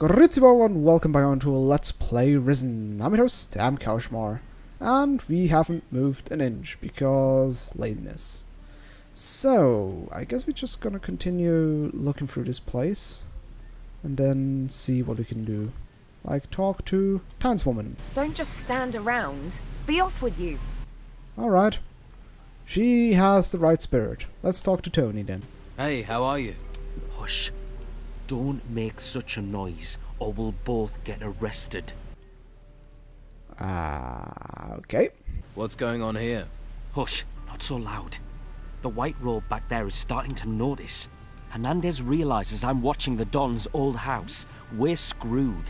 Grüezi and welcome back onto Let's Play Risen. I'm your host, Kaushmar, and we haven't moved an inch because laziness. So, I guess we're just gonna continue looking through this place and then see what we can do. Like talk to townswoman. Don't just stand around. Be off with you. Alright. She has the right spirit. Let's talk to Tony then. Hey, how are you? Hush. Don't make such a noise, or we'll both get arrested. Okay. What's going on here? Hush, not so loud. The white robe back there is starting to notice. Hernandez realizes I'm watching the Don's old house. We're screwed.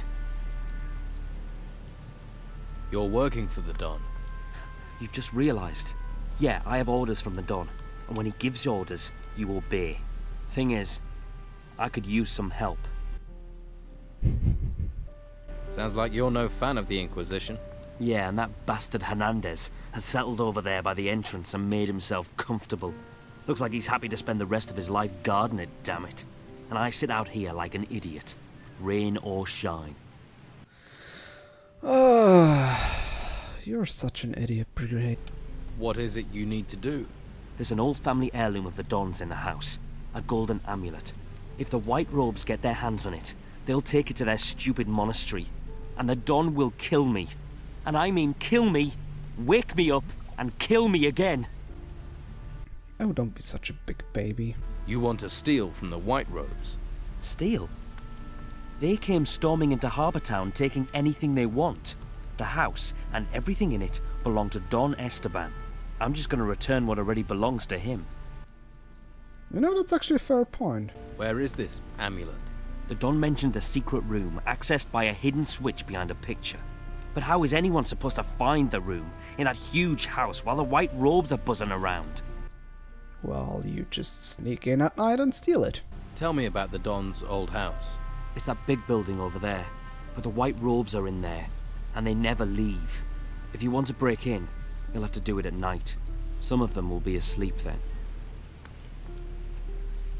You're working for the Don. You've just realized. Yeah, I have orders from the Don, and when he gives orders, you obey. Thing is, I could use some help. Sounds like you're no fan of the Inquisition. Yeah, and that bastard Hernandez has settled over there by the entrance and made himself comfortable. Looks like he's happy to spend the rest of his life guarding it, damn it. And I sit out here like an idiot, rain or shine. You're such an idiot, Brigade. What is it you need to do? There's an old family heirloom of the Don's in the house, a golden amulet. If the white robes get their hands on it, they'll take it to their stupid monastery, and the Don will kill me. And I mean kill me, wake me up, and kill me again. Oh, don't be such a big baby. You want to steal from the White Robes? Steal? They came storming into Habour Town taking anything they want. The house and everything in it belong to Don Esteban. I'm just going to return what already belongs to him. You know, that's actually a fair point. Where is this amulet? The Don mentioned a secret room accessed by a hidden switch behind a picture. But how is anyone supposed to find the room in that huge house while the white robes are buzzing around? Well, you just sneak in at night and steal it. Tell me about the Don's old house. It's that big building over there, but the white robes are in there, and they never leave. If you want to break in, you'll have to do it at night. Some of them will be asleep then.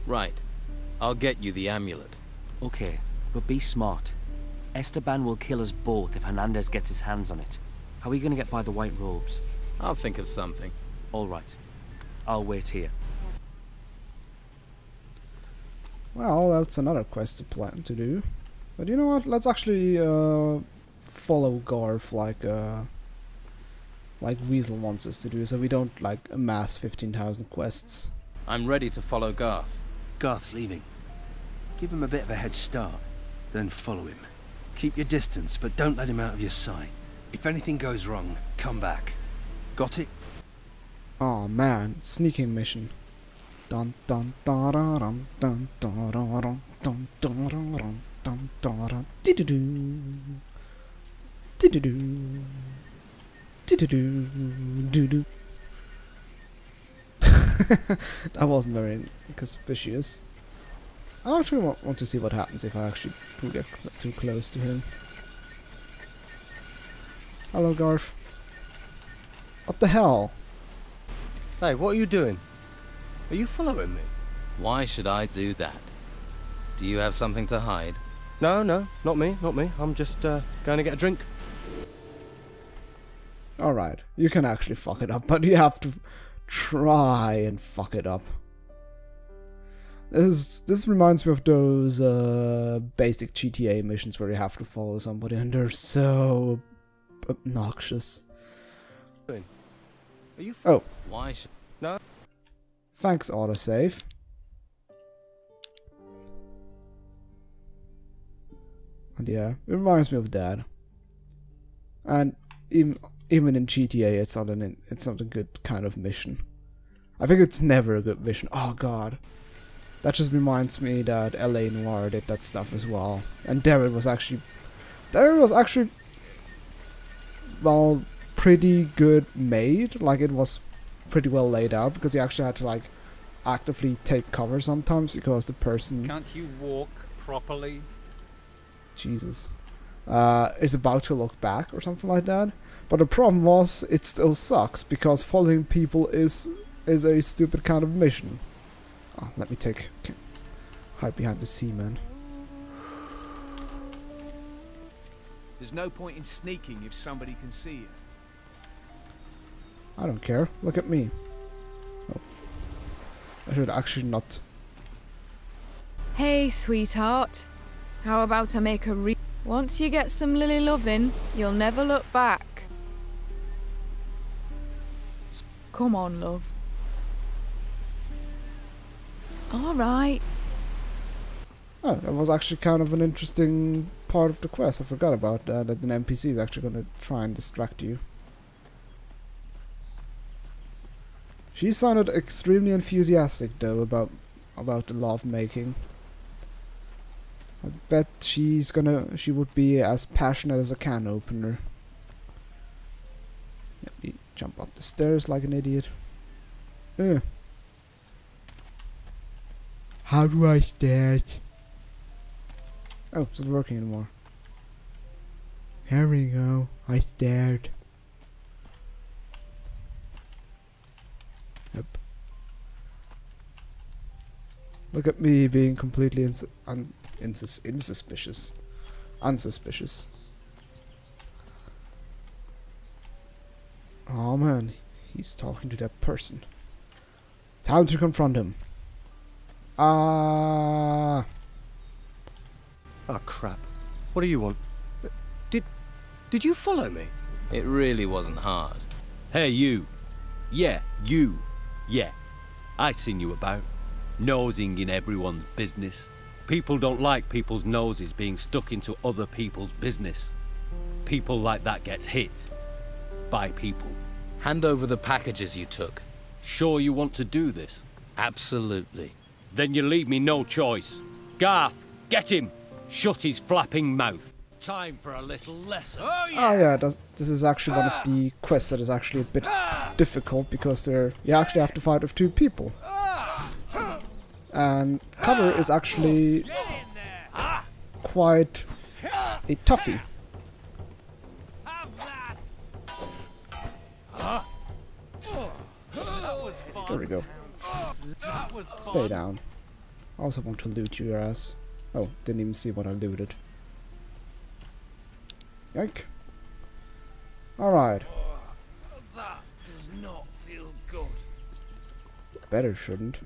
Right. I'll get you the amulet. Okay, but be smart. Esteban will kill us both if Hernandez gets his hands on it. How are you going to get by the white robes? I'll think of something. All right. I'll wait here. Well, that's another quest to plan to do. But you know what? Let's actually follow Garth like Weasel wants us to do, so we don't like amass 15,000 quests. I'm ready to follow Garth. Garth's leaving. Give him a bit of a head start, then follow him. Keep your distance, but don't let him out of your sight. If anything goes wrong, come back. Got it? Oh man, sneaking mission. Dun dun dun dun dun dun dun dun dun dun dun dun dee-doo-doo. Dee-doo-doo. Dee-doo-doo. Doo-doo. That wasn't very conspicuous. I actually want to see what happens if I actually do get too close to him. Hello, Garth. What the hell? Hey, what are you doing? Are you following me? Why should I do that? Do you have something to hide? No, not me. I'm just going to get a drink. Alright, you can actually fuck it up, but you have to try and fuck it up. This reminds me of those basic GTA missions where you have to follow somebody and they're so obnoxious. Are you Oh. Why should... No. Thanks, autosave. And yeah, it reminds me of that. And even in GTA, it's not a good kind of mission. I think it's never a good mission. Oh god. That just reminds me that LA Noire did that stuff as well. And there it was actually well, pretty good made. Like, it was pretty well laid out, because you actually had to like actively take cover sometimes because the person... Can't you walk properly? Jesus. Is about to look back or something like that. But the problem was, it still sucks, because following people is a stupid kind of mission. Oh, let me hide behind the sea, man. There's no point in sneaking if somebody can see you. I don't care. Look at me. Oh. I should actually not. Hey, sweetheart. How about I make a Once you get some Lily loving, you'll never look back. Come on, love. All right. Oh, that was actually kind of an interesting part of the quest. I forgot about that. That an NPC is actually going to try and distract you. She sounded extremely enthusiastic, though, about the love making. I bet she would be as passionate as a can opener. Let me jump up the stairs like an idiot. How do I start? Oh, it's not working anymore. Here we go. I stared. Yep. Look at me being completely unsuspicious. Oh man, he's talking to that person. Time to confront him. Ah. Oh crap. What do you want? Did you follow me? It really wasn't hard. Hey, you. Yeah, you. Yeah. I seen you about. Nosing in everyone's business. People don't like people's noses being stuck into other people's business. People like that gets hit. By people. Hand over the packages you took. Sure you want to do this? Absolutely. Then you leave me no choice. Garth, get him! Shut his flapping mouth. Time for a little lesson. Oh yeah, this is actually one of the quests that is actually a bit difficult because you actually have to fight with two people. And cover is actually quite a toughie. There we go. Stay down. I also want to loot your ass. Oh, didn't even see what I looted. Yike. Alright. That does not feel good. Better shouldn't.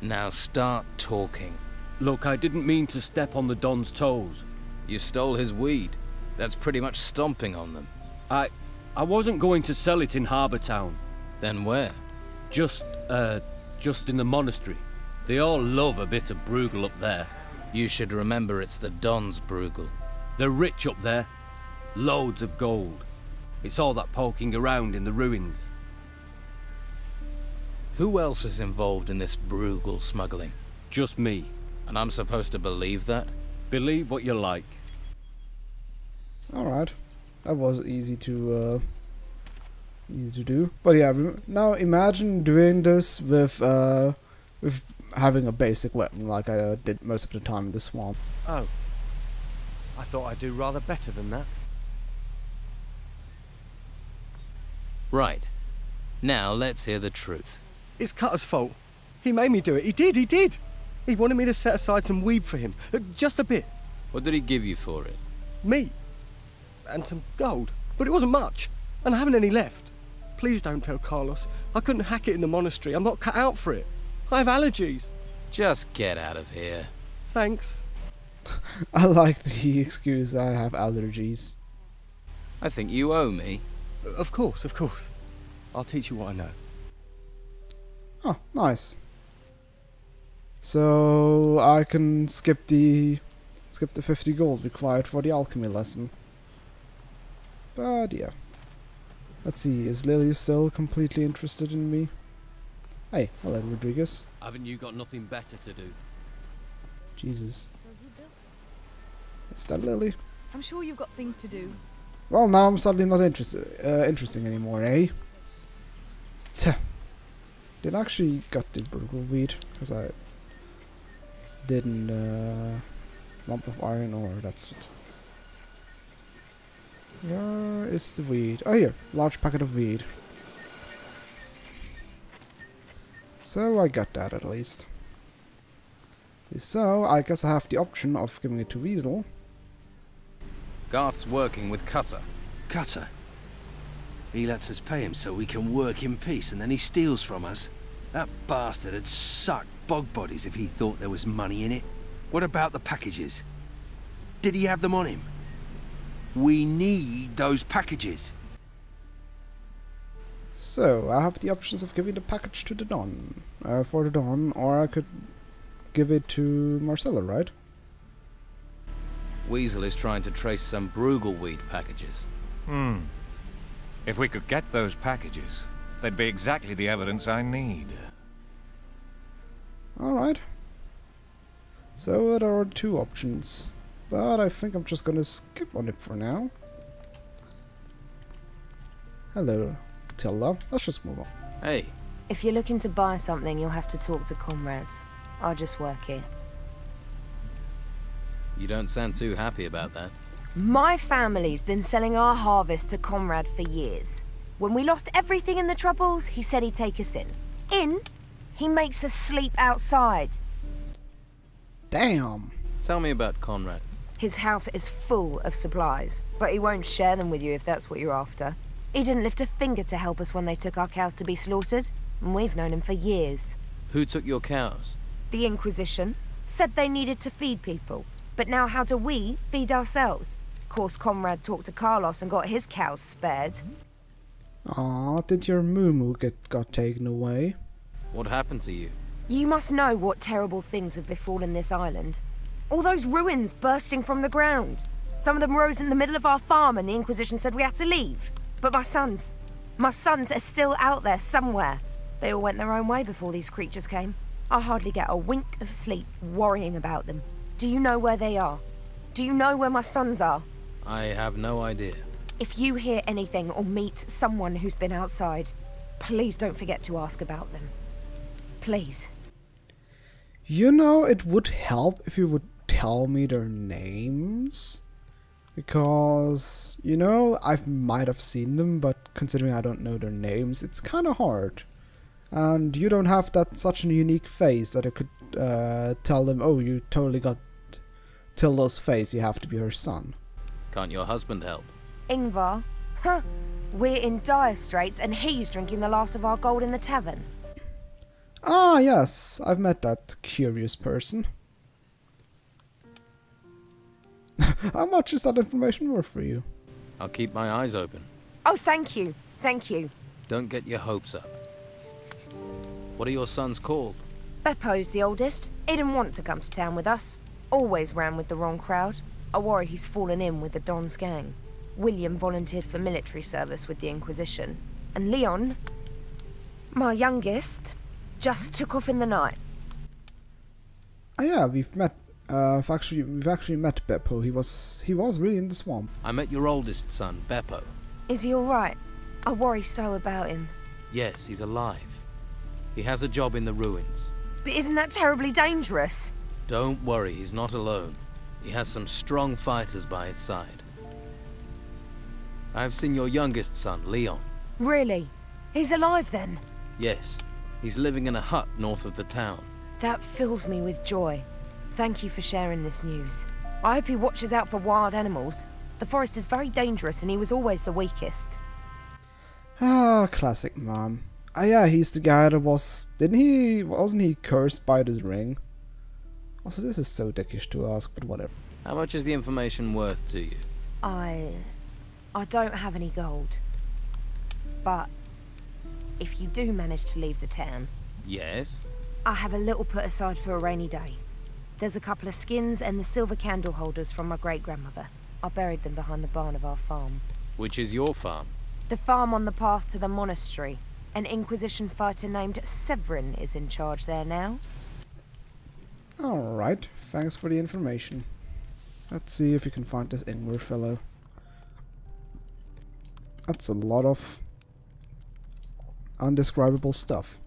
Now start talking. Look, I didn't mean to step on the Don's toes. You stole his weed. That's pretty much stomping on them. I wasn't going to sell it in Habour Town. Then where? Just in the monastery. They all love a bit of Bruegel up there. You should remember it's the Don's Bruegel. They're rich up there. Loads of gold. It's all that poking around in the ruins. Who else is involved in this Bruegel smuggling? Just me. And I'm supposed to believe that? Believe what you like. Alright. That was easy to do. But yeah, now imagine doing this with having a basic weapon like I did most of the time in the swamp. Oh. I thought I'd do rather better than that. Right. Now let's hear the truth. It's Cutter's fault. He made me do it. He did. He wanted me to set aside some weed for him. Just a bit. What did he give you for it? Meat. And some gold. But it wasn't much. And I haven't any left. Please don't tell Carlos. I couldn't hack it in the monastery. I'm not cut out for it. I have allergies. Just get out of here. Thanks. I like the excuse I have allergies. I think you owe me. Of course. I'll teach you what I know. Oh, nice. So I can skip the 50 gold required for the alchemy lesson. But yeah. Let's see, is Lily still completely interested in me? Hey, hello Rodriguez. Haven't you got nothing better to do? Jesus. Is that Lily? I'm sure you've got things to do. Well, now I'm suddenly not interesting anymore, eh? Tch. Did I actually got the Bruegel weed? Because I didn't lump of iron ore, that's it. Where is the weed? Oh here, large packet of weed. So I got that at least. So I guess I have the option of giving it to Weasel. Garth's working with Cutter. Cutter? He lets us pay him so we can work in peace, and then he steals from us. That bastard had sucked bog bodies if he thought there was money in it. What about the packages? Did he have them on him? We need those packages. So, I have the options of giving the package to the Don, for the Don, or I could give it to Marcella, right? Weasel is trying to trace some Brugelweed packages. If we could get those packages, they'd be exactly the evidence I need. Alright. So there are two options, but I think I'm just gonna skip on it for now. Hello, Tilda. Let's just move on. Hey, If you're looking to buy something, you'll have to talk to comrades. I just work here. you don't sound too happy about that. My family's been selling our harvest to Conrad for years. When we lost everything in the Troubles, he said he'd take us in. In? He makes us sleep outside. Damn! Tell me about Conrad. His house is full of supplies, but he won't share them with you if that's what you're after. He didn't lift a finger to help us when they took our cows to be slaughtered, and we've known him for years. Who took your cows? The Inquisition said they needed to feed people, but now how do we feed ourselves? Of course, Conrad talked to Carlos and got his cows spared. Aw, did your moo got taken away? What happened to you? You must know what terrible things have befallen this island. All those ruins bursting from the ground. Some of them rose in the middle of our farm and the Inquisition said we had to leave. But my sons are still out there somewhere. They all went their own way before these creatures came. I hardly get a wink of sleep worrying about them. Do you know where they are? Do you know where my sons are? I have no idea. If you hear anything or meet someone who's been outside, please don't forget to ask about them. Please. You know, it would help if you would tell me their names. Because, you know, I might have seen them, but considering I don't know their names, it's kind of hard. And you don't have such a unique face that I could tell them, oh, you totally got Tilda's face, you have to be her son. Can't your husband help? Ingvar? Huh. We're in dire straits and he's drinking the last of our gold in the tavern. Ah, yes, I've met that curious person. How much is that information worth for you? I'll keep my eyes open. Oh, thank you. Thank you. Don't get your hopes up. What are your sons called? Beppo's the oldest. He didn't want to come to town with us. Always ran with the wrong crowd. I worry he's fallen in with the Don's gang. William volunteered for military service with the Inquisition. And Leon, my youngest, just took off in the night. Oh yeah, we've met. We've actually met Beppo. He was really in the swamp. I met your oldest son, Beppo. Is he all right? I worry so about him. Yes, he's alive. He has a job in the ruins. But isn't that terribly dangerous? Don't worry, he's not alone. He has some strong fighters by his side. I've seen your youngest son, Leon. Really? He's alive then? Yes, he's living in a hut north of the town. That fills me with joy. Thank you for sharing this news. I hope he watches out for wild animals. The forest is very dangerous and he was always the weakest. Ah, classic Mom. Ah yeah, he's the guy that wasn't he cursed by this ring? Also, this is so dickish to ask, but whatever. How much is the information worth to you? I don't have any gold. But if you do manage to leave the town, Yes? I have a little put aside for a rainy day. There's a couple of skins and the silver candle holders from my great-grandmother. I buried them behind the barn of our farm. Which is your farm? The farm on the path to the monastery. An Inquisition fighter named Severin is in charge there now. Alright, thanks for the information. Let's see if we can find this Ingvar fellow. That's a lot of undescribable stuff.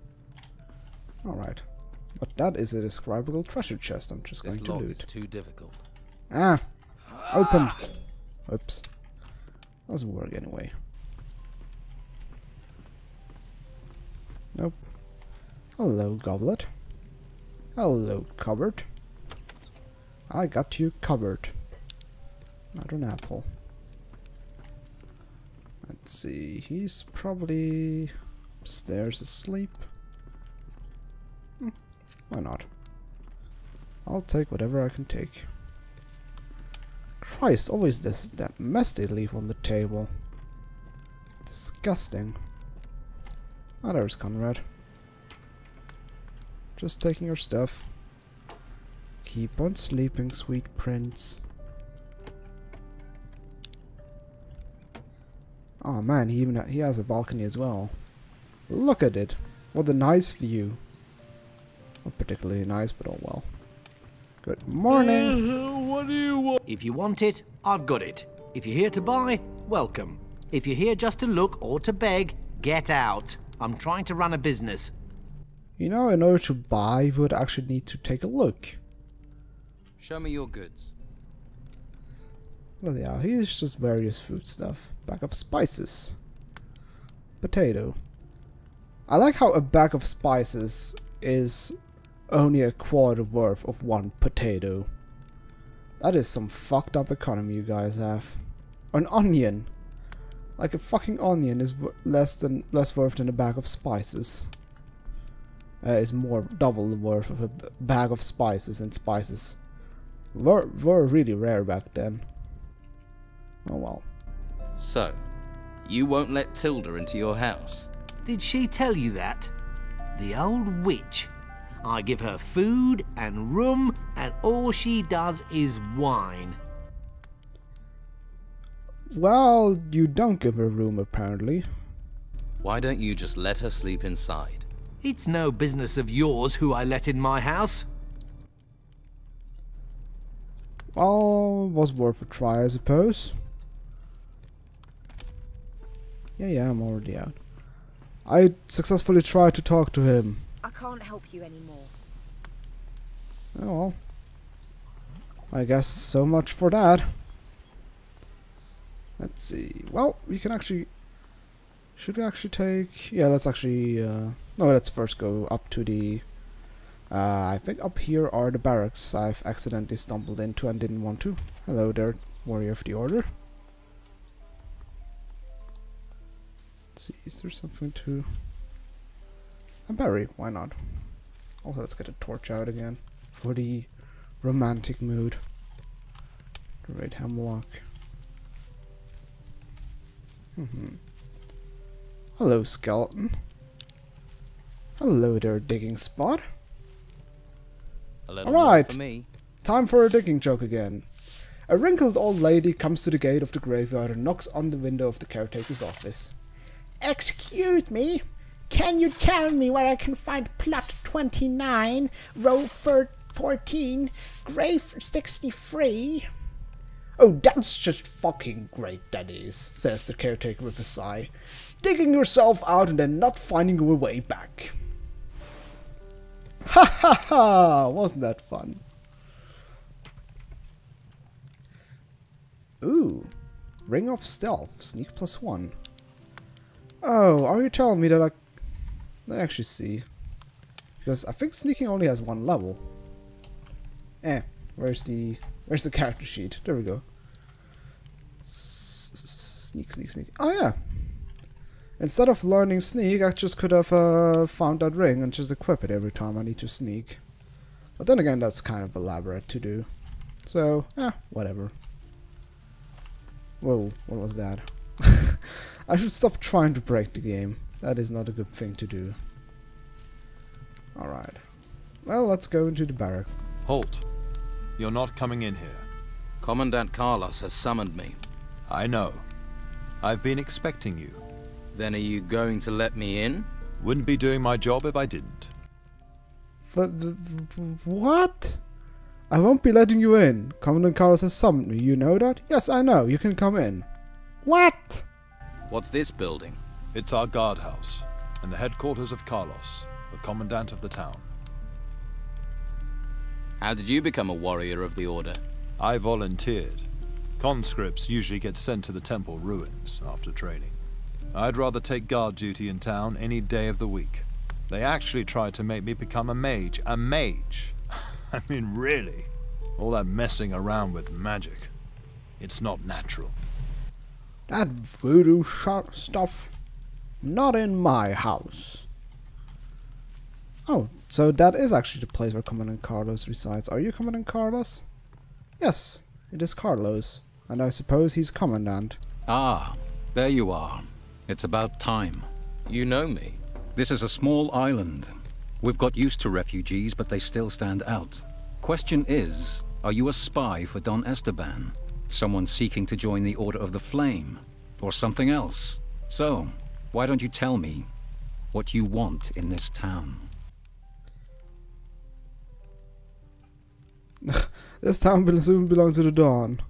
Alright. But that is a describable treasure chest I'm just going to loot. This lock is too difficult. Ah! Open! Oops. Doesn't work anyway. Nope. Hello, goblet. Hello, cupboard. I got you covered. Not an apple. Let's see, he's probably upstairs asleep. Why not? I'll take whatever I can take. Christ, always that mess they leave on the table. Disgusting. Ah, there's Conrad. Just taking your stuff. Keep on sleeping, sweet prince. Oh man, he has a balcony as well. Look at it. What a nice view. Not particularly nice, but oh well. Good morning. What do you want? If you want it, I've got it. If you're here to buy, welcome. If you're here just to look or to beg, get out. I'm trying to run a business. You know, in order to buy, we would actually need to take a look. Show me your goods. Well, yeah, here's just various food stuff. Bag of spices. Potato. I like how a bag of spices is only a quarter worth of one potato. That is some fucked up economy you guys have. An onion. Like a fucking onion is less worth than a bag of spices. Is more double the worth of a bag of spices, and spices were really rare back then. Oh well. So, you won't let Tilda into your house? Did she tell you that? The old witch. I give her food and room, and all she does is whine. Well, you don't give her room apparently. Why don't you just let her sleep inside? It's no business of yours who I let in my house. Well, was worth a try, I suppose. Yeah, I'm already out. I successfully tried to talk to him. I can't help you anymore. Oh well. I guess so much for that. Let's see. Well, we can actually... Should we actually take... Yeah, let's actually... No, let's first go up to the... I think up here are the barracks I've accidentally stumbled into and didn't want to. Hello there, warrior of the order. Let's see, is there something to... A berry, why not? Also, let's get a torch out again for the romantic mood. The red hemlock. Hello, skeleton. Hello there, digging spot. Alright, time for a digging joke again. A wrinkled old lady comes to the gate of the graveyard and knocks on the window of the caretaker's office. Excuse me, can you tell me where I can find plot 29, row 14, grave 63? Oh, that's just fucking great, that is, says the caretaker with a sigh. Digging yourself out and then not finding your way back. Ha ha ha! Wasn't that fun? Ooh. Ring of Stealth. Sneak +1. Oh, are you telling me that Let me actually see. Because I think sneaking only has one level. Where's the character sheet? There we go. Sneak. Oh yeah. Instead of learning sneak, I just could have found that ring and just equip it every time I need to sneak. But then again, that's kind of elaborate to do. So, whatever. Whoa, what was that? I should stop trying to break the game. That is not a good thing to do. Alright. Well, let's go into the barrack. Halt. You're not coming in here. Commandant Carlos has summoned me. I know. I've been expecting you. Then are you going to let me in? Wouldn't be doing my job if I didn't. What? I won't be letting you in. Commandant Carlos has summoned me. You know that? Yes, I know. You can come in. What? What's this building? It's our guardhouse, and the headquarters of Carlos, the commandant of the town. How did you become a warrior of the order? I volunteered. Conscripts usually get sent to the temple ruins after training. I'd rather take guard duty in town any day of the week. They actually tried to make me become a mage. A mage? I mean, really? All that messing around with magic. It's not natural. That voodoo stuff, not in my house. Oh, so that is actually the place where Commandant Carlos resides. Are you Commandant Carlos? Yes, it is Carlos, and I suppose he's Commandant. Ah, there you are. It's about time. You know me. This is a small island. We've got used to refugees, but they still stand out. Question is, are you a spy for Don Esteban? Someone seeking to join the Order of the Flame? Or something else? So, why don't you tell me what you want in this town? This town will soon belong to the Dawn.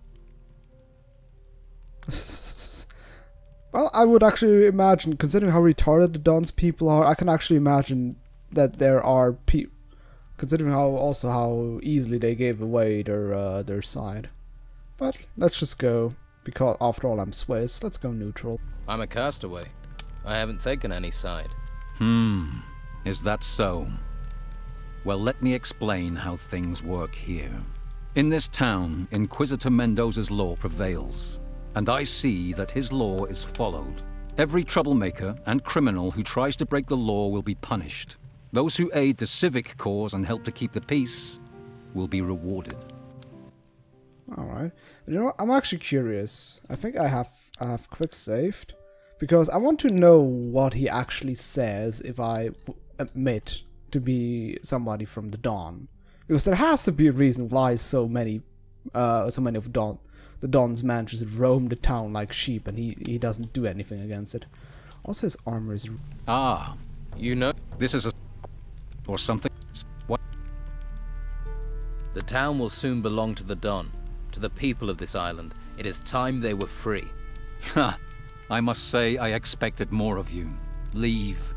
Well, I would actually imagine, considering how retarded the Dawn's people are, I can actually imagine that there are people, considering how easily they gave away their side. But let's just go, because after all I'm Swiss. Let's go neutral. I'm a castaway. I haven't taken any side. Is that so? Well, let me explain how things work here. In this town, Inquisitor Mendoza's law prevails, and I see that his law is followed. Every troublemaker and criminal who tries to break the law will be punished. Those who aid the civic cause and help to keep the peace will be rewarded. Alright. You know what? I'm actually curious. I think I have quick saved, because I want to know what he actually says if I admit to be somebody from the Dawn, because there has to be a reason why so many of the Dawn's men just roam the town like sheep, and he doesn't do anything against it. Also, his armor is... Ah, You know, this is a... or something. What? the town will soon belong to the Don, to the people of this island. It is time they were free. Ha! I must say I expected more of you. Leave.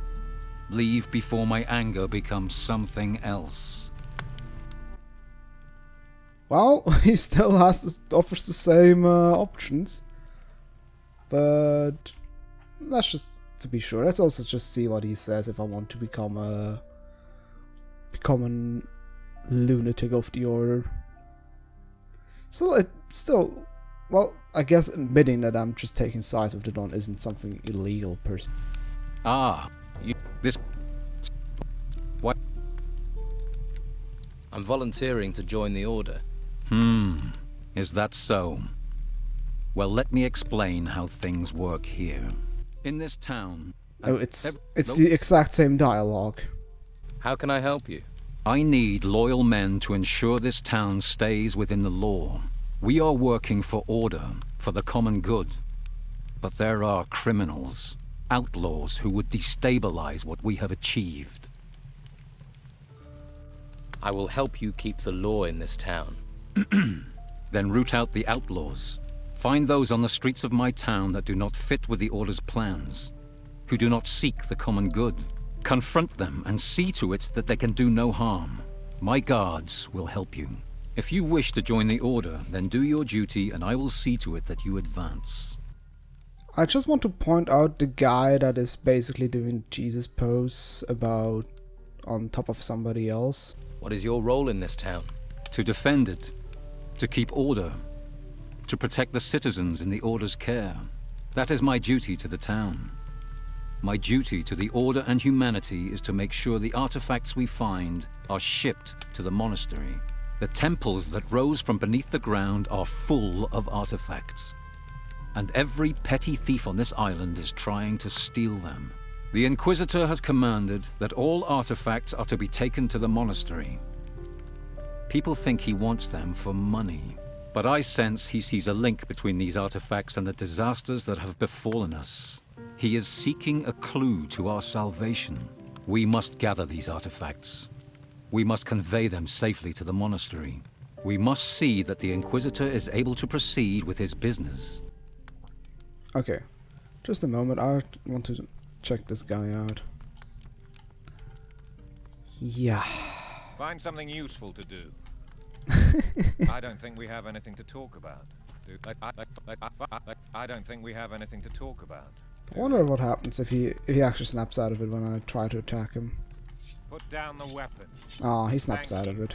Leave before my anger becomes something else. Well, he still offers the same options, but let's just to be sure. Let's also just see what he says if I want to become a lunatic of the Order. Still, well, I guess admitting that I'm just taking sides with the Dawn isn't something illegal per se. Ah, this... What? I'm volunteering to join the Order. Is that so? Well, let me explain how things work here. In this town... Oh, it's the exact same dialogue. How can I help you? I need loyal men to ensure this town stays within the law. We are working for order, for the common good. But there are criminals, outlaws who would destabilize what we have achieved. I will help you keep the law in this town. Then root out the outlaws. Find those on the streets of my town that do not fit with the Order's plans, who do not seek the common good. Confront them and see to it that they can do no harm. My guards will help you. If you wish to join the Order, then do your duty and I will see to it that you advance. I just want to point out the guy that is basically doing Jesus pose about on top of somebody else. What is your role in this town? To defend it, to keep order, to protect the citizens in the Order's care. That is my duty to the town. My duty to the Order and humanity is to make sure the artifacts we find are shipped to the monastery. The temples that rose from beneath the ground are full of artifacts. And every petty thief on this island is trying to steal them. The Inquisitor has commanded that all artifacts are to be taken to the monastery. People think he wants them for money, but I sense he sees a link between these artifacts and the disasters that have befallen us. He is seeking a clue to our salvation. We must gather these artifacts. We must convey them safely to the monastery. We must see that the Inquisitor is able to proceed with his business. Okay, just a moment. I want to check this guy out. Yeah. Find something useful to do. I don't think we have anything to talk about. I don't think we have anything to talk about. I wonder what happens if he actually snaps out of it when I try to attack him. Put down the weapon. Oh, he snaps out of it.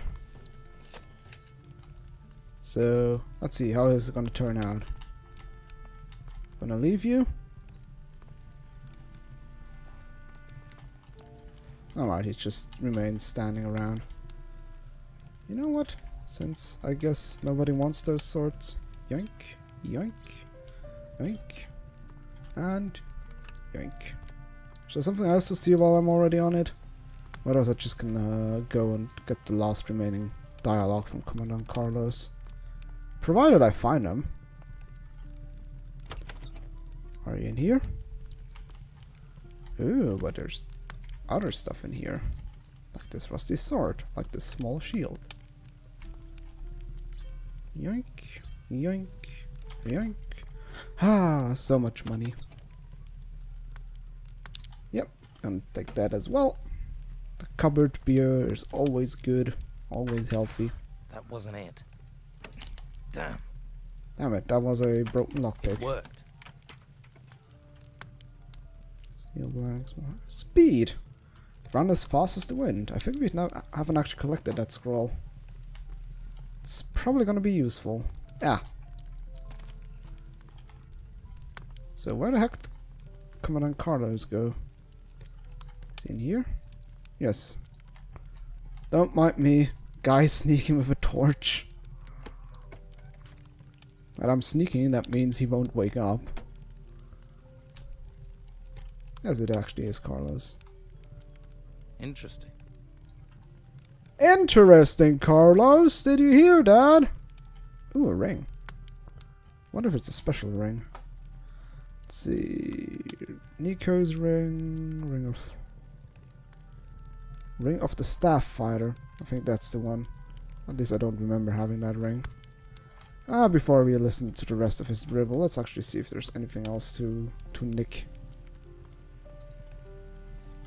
So, let's see, how is it gonna turn out? Gonna leave you? Alright, he just remains standing around. You know what? Since I guess nobody wants those swords. Yoink, yoink, yoink, and yoink. Is there something else to steal while I'm already on it? Or else I just can go and get the last remaining dialogue from Commandant Carlos. Provided I find them. Are you in here? Ooh, but there's other stuff in here. Like this rusty sword, like this small shield. Yoink, yoink, yoink. Ah, so much money. Yep, gonna take that as well. The cupboard beer is always good, always healthy. That wasn't it. Damn. Damn it, that was a broken lockpick. It worked. Steel blanks. Speed! Run as fast as the wind. I think we haven't actually collected that scroll. It's probably gonna be useful. Yeah. So where the heck did Commandant Carlos go? Is he in here? Yes. Don't mind me. Guy sneaking with a torch. And I'm sneaking, that means he won't wake up. As it actually is Carlos. Interesting. Interesting, Carlos! Did you hear that? Ooh, a ring. Wonder if it's a special ring. Let's see. Nico's ring. Ring of the Staff Fighter. I think that's the one. At least I don't remember having that ring. Before we listen to the rest of his drivel, let's actually see if there's anything else to nick.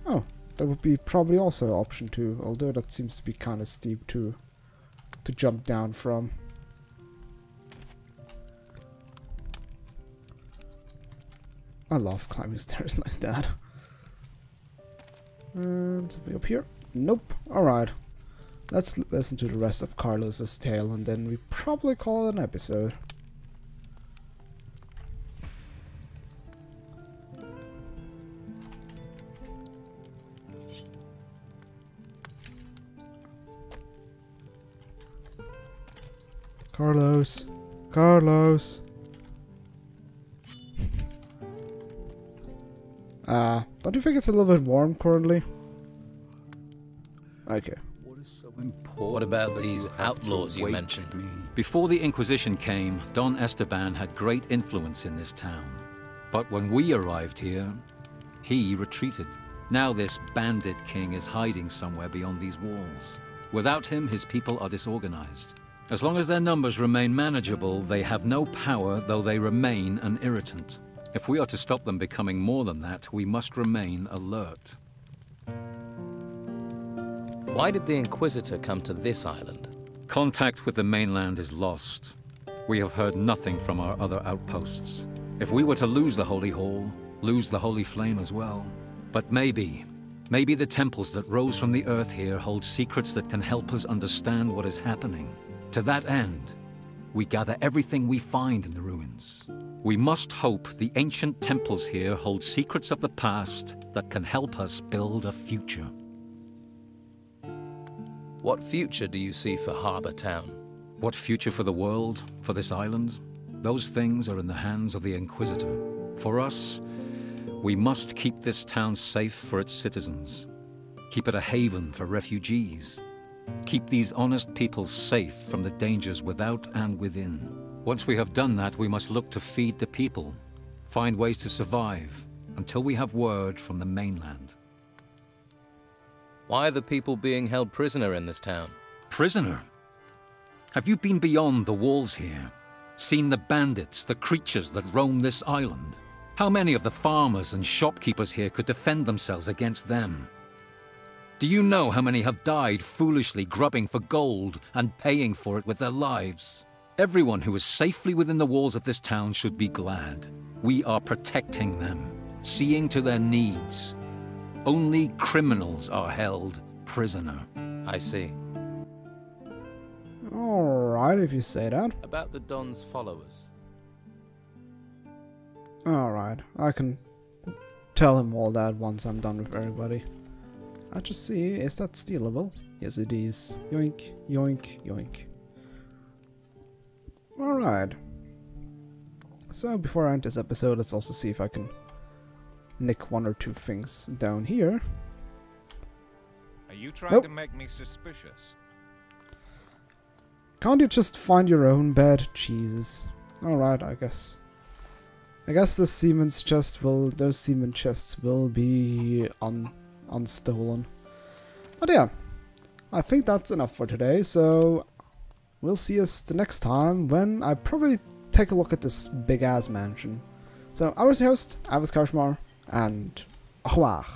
Oh, that would be probably also option 2, although that seems to be kind of steep to jump down from. I love climbing stairs like that. And something up here? Nope. Alright. Let's listen to the rest of Carlos's tale and then we probably call it an episode. Carlos. Carlos. Don't you think it's a little bit warm currently? Okay. What about these outlaws you mentioned? Before the Inquisition came, Don Esteban had great influence in this town. But when we arrived here, he retreated. Now this bandit king is hiding somewhere beyond these walls. Without him, his people are disorganized. As long as their numbers remain manageable, they have no power, though they remain an irritant. If we are to stop them becoming more than that, we must remain alert. Why did the Inquisitor come to this island? Contact with the mainland is lost. We have heard nothing from our other outposts. If we were to lose the Holy Hall, lose the Holy Flame as well. But maybe the temples that rose from the earth here hold secrets that can help us understand what is happening. To that end, we gather everything we find in the ruins. We must hope the ancient temples here hold secrets of the past that can help us build a future. What future do you see for Habour Town? What future for the world, for this island? Those things are in the hands of the Inquisitor. For us, we must keep this town safe for its citizens. Keep it a haven for refugees. Keep these honest people safe from the dangers without and within. Once we have done that, we must look to feed the people, find ways to survive, until we have word from the mainland. Why are the people being held prisoner in this town? Prisoner? Have you been beyond the walls here? Seen the bandits, the creatures that roam this island? How many of the farmers and shopkeepers here could defend themselves against them? Do you know how many have died foolishly grubbing for gold and paying for it with their lives? Everyone who is safely within the walls of this town should be glad. We are protecting them, seeing to their needs. Only criminals are held prisoner. I see. Alright. Alright, if you say that. About the Don's followers. Alright, I can tell him all that once I'm done with everybody. I just see, is that stealable? Yes it is. Yoink, yoink, yoink. Alright. So before I end this episode, let's also see if I can nick one or two things down here. Are you trying to make me suspicious? Can't you just find your own bed? Jesus. Alright, I guess the seaman's chest will, those seaman chests will be unstolen. But yeah, I think that's enough for today, so we'll see us the next time when I probably take a look at this big ass mansion. So I was your host, I was Karshmar, and au revoir.